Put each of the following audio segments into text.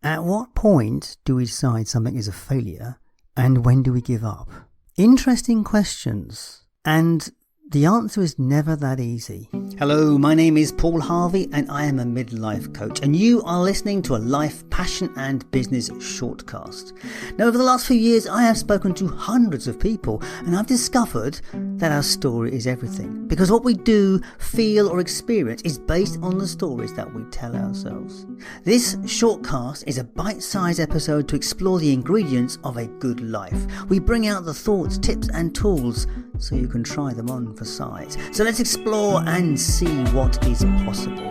At what point do we decide something is a failure, and when do we give up? Interesting questions, and the answer is never that easy. Hello, my name is Paul Harvey and I am a midlife coach, and you are listening to a life, passion and business shortcast. Now, over the last few years I have spoken to hundreds of people, and I've discovered that our story is everything, because what we do, feel or experience is based on the stories that we tell ourselves. This shortcast is a bite-sized episode to explore the ingredients of a good life. We bring out the thoughts, tips and tools so you can try them on for size. So let's explore and see what is possible.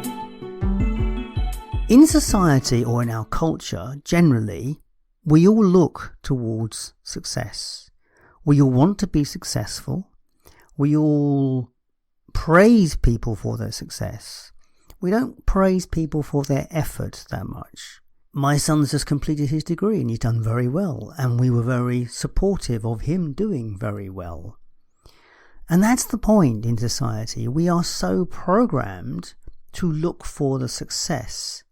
In society, or in our culture generally, we all look towards success. We all want to be successful. We all praise people for their success. We don't praise people for their effort that much. My son's just completed his degree and he's done very well, and we were very supportive of him doing very well. And that's the point in society. We are so programmed to look for the success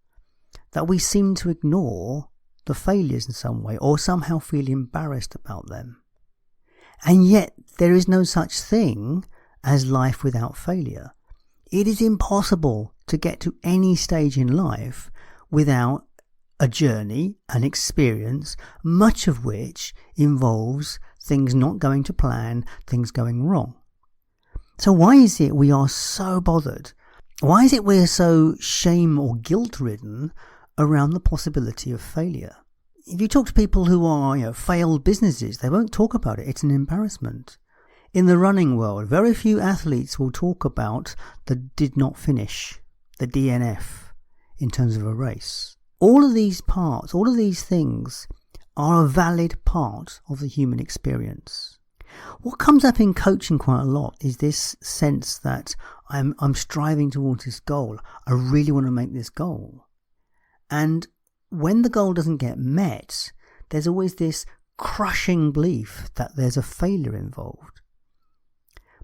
that we seem to ignore the failures in some way, or somehow feel embarrassed about them. And yet there is no such thing as life without failure. It is impossible to get to any stage in life without a journey, an experience, much of which involves things not going to plan, things going wrong. So why is it we are so bothered? Why is it we're so shame or guilt ridden around the possibility of failure? If you talk to people who are, failed businesses, they won't talk about it. It's an embarrassment. In the running world, very few athletes will talk about the did not finish, the DNF, in terms of a race. All of these parts, all of these things are a valid part of the human experience. What comes up in coaching quite a lot is this sense that I'm striving towards this goal. I really want to make this goal. And when the goal doesn't get met, there's always this crushing belief that there's a failure involved.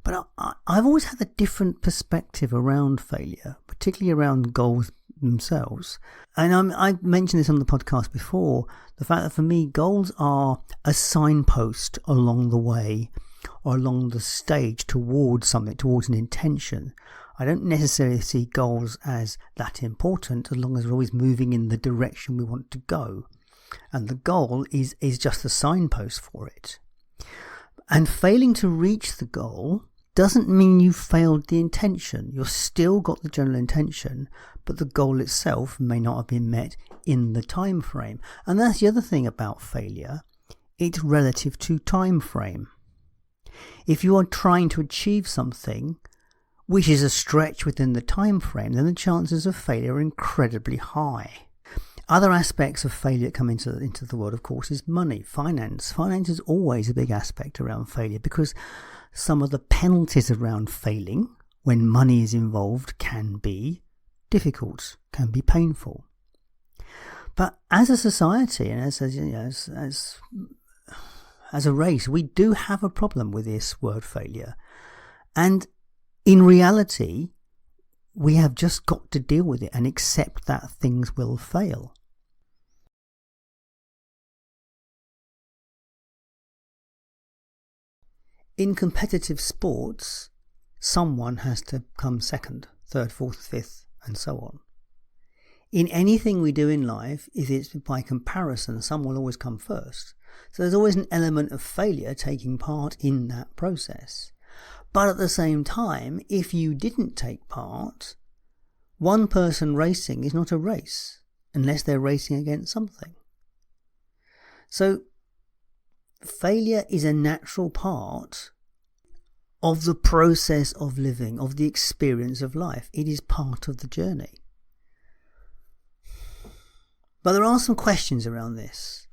But I've always had a different perspective around failure, particularly around goals themselves. And I mentioned this on the podcast before, the fact that for me, goals are a signpost along the way, or along the stage towards something, towards an intention. I don't necessarily see goals as that important, as long as we're always moving in the direction we want to go. And the goal is just a signpost for it. And failing to reach the goal doesn't mean you failed the intention. You've still got the general intention, but the goal itself may not have been met in the time frame. And that's the other thing about failure. It's relative to time frame. If you are trying to achieve something which is a stretch within the time frame, then the chances of failure are incredibly high. Other aspects of failure that come into the world, of course, is money, finance. Finance is always a big aspect around failure, because some of the penalties around failing, when money is involved, can be difficult, can be painful. But as a society, and as a race, we do have a problem with this word failure. And in reality, we have just got to deal with it and accept that things will fail. In competitive sports, someone has to come second, third, fourth, fifth, and so on. In anything we do in life, if it's by comparison, someone will always come first. So there's always an element of failure taking part in that process. But at the same time, if you didn't take part, one person racing is not a race, unless they're racing against something. So failure is a natural part of the process of living, of the experience of life. It is part of the journey. But there are some questions around this.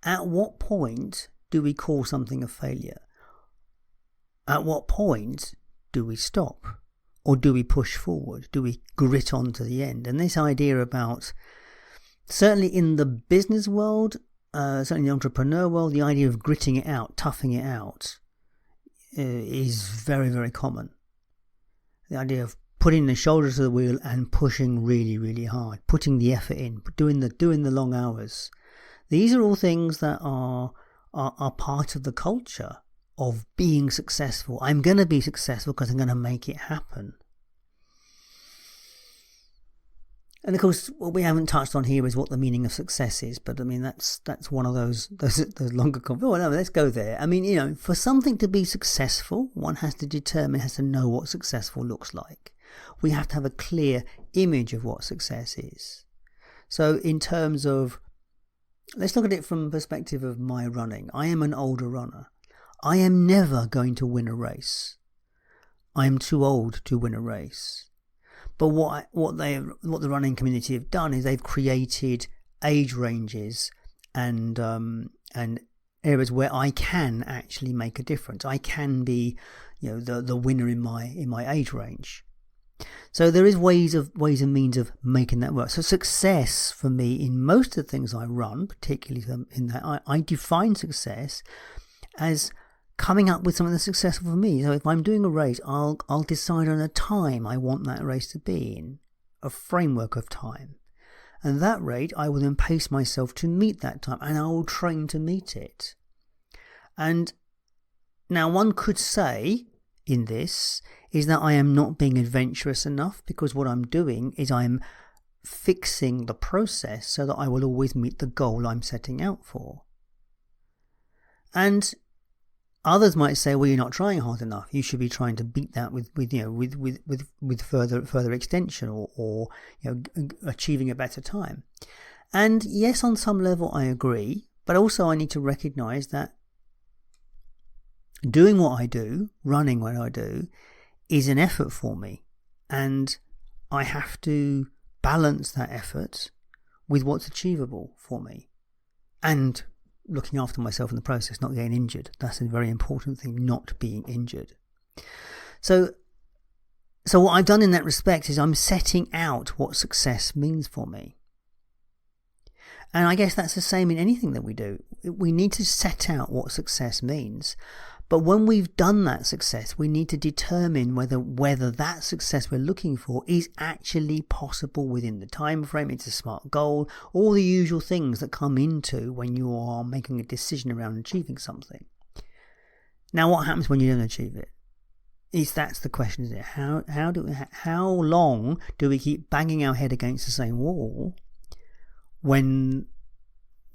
At what point do we call something a failure? At what point do we stop? Or do we push forward? Do we grit on to the end? And this idea about, certainly in the business world, certainly in the entrepreneur world, the idea of gritting it out, toughing it out, is very, very common. The idea of putting the shoulders to the wheel and pushing really, really hard, putting the effort in, doing the long hours. These are all things that are part of the culture of being successful. I'm going to be successful because I'm going to make it happen. And of course, what we haven't touched on here is what the meaning of success is. But I mean, that's one of those longer conversations. Oh, no, let's go there. I mean, for something to be successful, one has to know what successful looks like. We have to have a clear image of what success is. So in terms of, let's look at it from the perspective of my running. I am an older runner. I am never going to win a race. I am too old to win a race. But what the running community have done is they've created age ranges and areas where I can actually make a difference. I can be, the winner in my age range. So there is ways and means of making that work. So success for me in most of the things I run, particularly in that, I define success as coming up with something that's successful for me. So if I'm doing a race, I'll decide on a time I want that race to be in, a framework of time. And that rate, I will then pace myself to meet that time, and I will train to meet it. And now one could say in this is that I am not being adventurous enough, because what I'm doing is I'm fixing the process so that I will always meet the goal I'm setting out for. And others might say, well, you're not trying hard enough. You should be trying to beat that with further extension or achieving a better time. And yes, on some level I agree, but also I need to recognize that doing what I do, running what I do, is an effort for me, and I have to balance that effort with what's achievable for me, and looking after myself in the process, not getting injured. That's a very important thing, not being injured. So what I've done in that respect is I'm setting out what success means for me. And I guess that's the same in anything that we do. We need to set out what success means. But when we've done that success, we need to determine whether that success we're looking for is actually possible within the time frame. It's a SMART goal, all the usual things that come into when you are making a decision around achieving something. Now, what happens when you don't achieve it? That's the question, isn't it? How long do we keep banging our head against the same wall when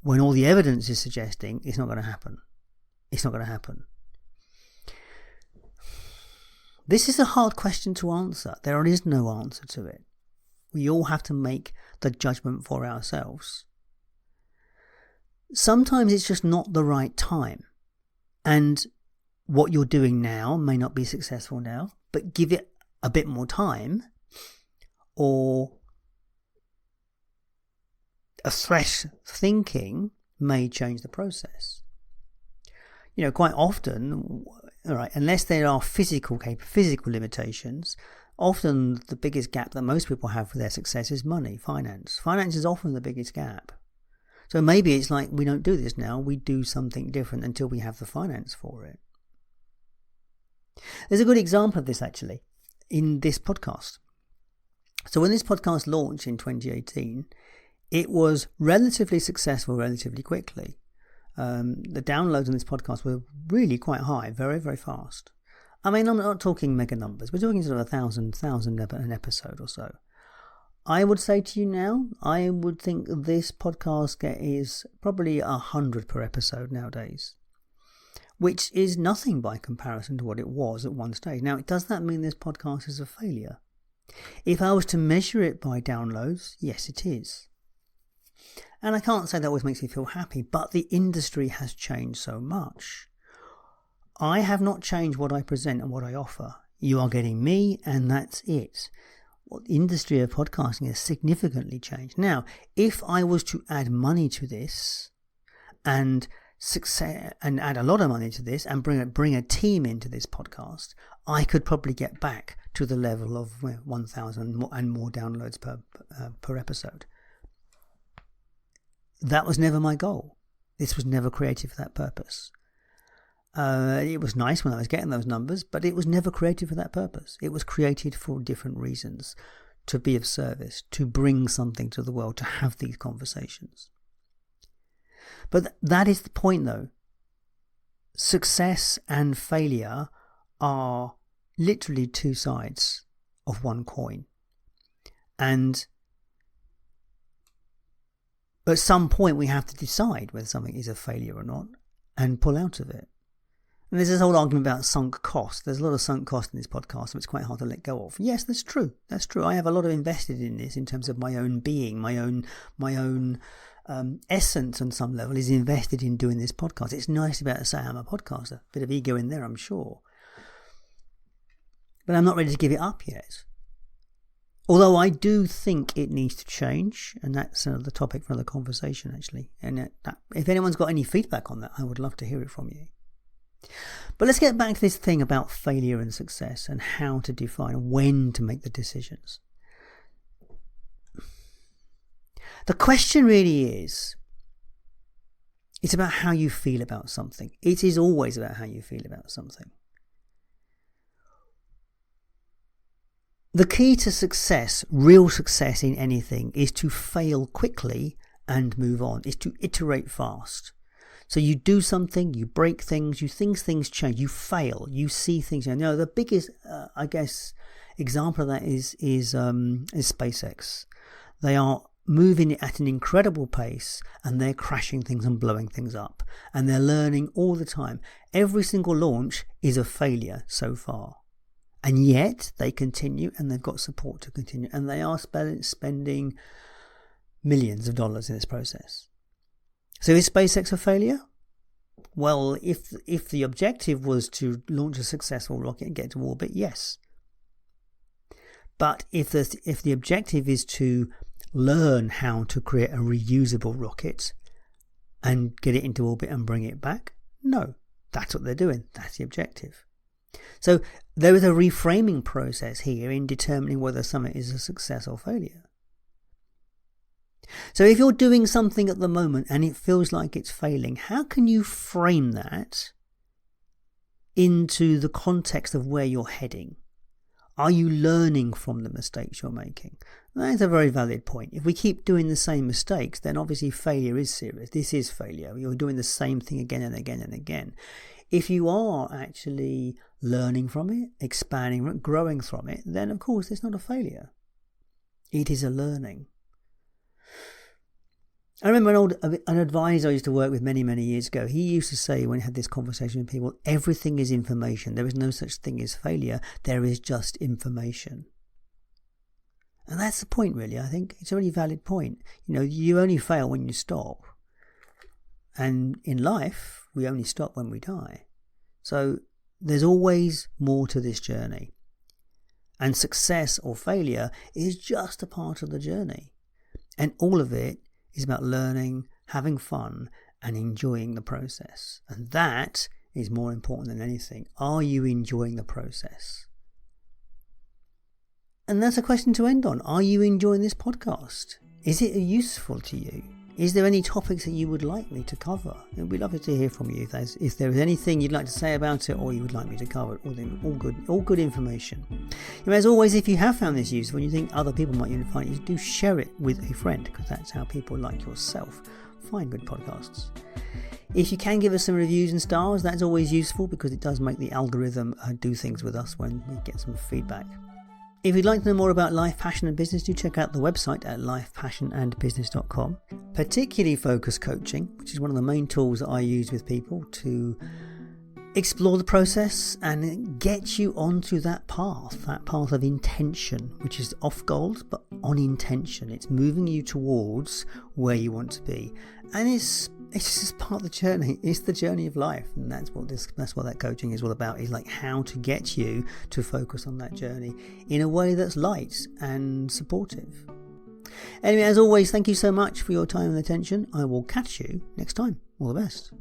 all the evidence is suggesting it's not going to happen? It's not going to happen. This is a hard question to answer. There is no answer to it. We all have to make the judgment for ourselves. Sometimes it's just not the right time. And what you're doing now may not be successful now, but give it a bit more time, or a fresh thinking may change the process. Quite often, all right, unless there are physical limitations, often the biggest gap that most people have for their success is money, finance. Finance is often the biggest gap. So maybe it's like, we don't do this now, we do something different until we have the finance for it. There's a good example of this actually in this podcast. So when this podcast launched in 2018, it was relatively successful relatively quickly. The downloads on this podcast were really quite high, very, very fast. I mean, I'm not talking mega numbers. We're talking sort of 1,000 an episode or so. I would say to you now, I would think this podcast is probably 100 per episode nowadays, which is nothing by comparison to what it was at one stage. Now, does that mean this podcast is a failure? If I was to measure it by downloads, yes, it is. And I can't say that always makes me feel happy, but the industry has changed so much. I have not changed what I present and what I offer. You are getting me, and that's it. Well, the industry of podcasting has significantly changed. Now, if I was to add money to this and add a lot of money to this and bring a team into this podcast, I could probably get back to the level of 1,000 and more downloads per episode. That was never my goal. This was never created for that purpose. It was nice when I was getting those numbers, but it was never created for that purpose. It was created for different reasons, to be of service, to bring something to the world, to have these conversations. But that is the point, though. Success and failure are literally two sides of one coin. And at some point we have to decide whether something is a failure or not and pull out of it. And there's this whole argument about sunk cost. There's a lot of sunk cost in this podcast, so it's quite hard to let go of. Yes, that's true. That's true. I have a lot of invested in this in terms of my own being, my own essence on some level is invested in doing this podcast. It's nice to be able to say I'm a podcaster. A bit of ego in there, I'm sure. But I'm not ready to give it up yet. Although I do think it needs to change, and that's another topic for another conversation, actually. And if anyone's got any feedback on that, I would love to hear it from you. But let's get back to this thing about failure and success and how to define when to make the decisions. The question really is, it's about how you feel about something. It is always about how you feel about something. The key to success, real success in anything, is to fail quickly and move on, is to iterate fast. So you do something, you break things, you think things change, you fail, you see things. You know, the biggest, example of that is SpaceX. They are moving at an incredible pace and they're crashing things and blowing things up. And they're learning all the time. Every single launch is a failure so far. And yet they continue and they've got support to continue. And they are spending millions of dollars in this process. So is SpaceX a failure? Well, if the objective was to launch a successful rocket and get to orbit, yes. But if the objective is to learn how to create a reusable rocket and get it into orbit and bring it back, no. That's what they're doing. That's the objective. So there is a reframing process here in determining whether something is a success or failure. So if you're doing something at the moment and it feels like it's failing, how can you frame that into the context of where you're heading? Are you learning from the mistakes you're making? That's a very valid point. If we keep doing the same mistakes, then obviously failure is serious. This is failure. You're doing the same thing again and again and again. If you are actually learning from it, expanding it, growing from it, then of course it's not a failure. It is a learning. I remember an advisor I used to work with many, many years ago. He used to say when he had this conversation with people, everything is information. There is no such thing as failure. There is just information. And that's the point, really. I think it's a really valid point. You know, you only fail when you stop. And in life, we only stop when we die. So there's always more to this journey. And success or failure is just a part of the journey. And all of it is about learning, having fun, and enjoying the process. And that is more important than anything. Are you enjoying the process? And that's a question to end on. Are you enjoying this podcast? Is it useful to you? Is there any topics that you would like me to cover? We'd love to hear from you. If there is anything you'd like to say about it or you would like me to cover, all good information. You know, as always, if you have found this useful and you think other people might find it, do share it with a friend, because that's how people like yourself find good podcasts. If you can give us some reviews and stars, that's always useful because it does make the algorithm do things with us when we get some feedback. If you'd like to know more about life, passion and business, do check out the website at lifepassionandbusiness.com. Particularly focus coaching, which is one of the main tools that I use with people to explore the process and get you onto that path of intention, which is off goals, but on intention. It's moving you towards where you want to be. And it's just part of the journey. It's the journey of life. And that's what that coaching is all about, is like how to get you to focus on that journey in a way that's light and supportive. Anyway, as always, thank you so much for your time and attention. I will catch you next time. All the best.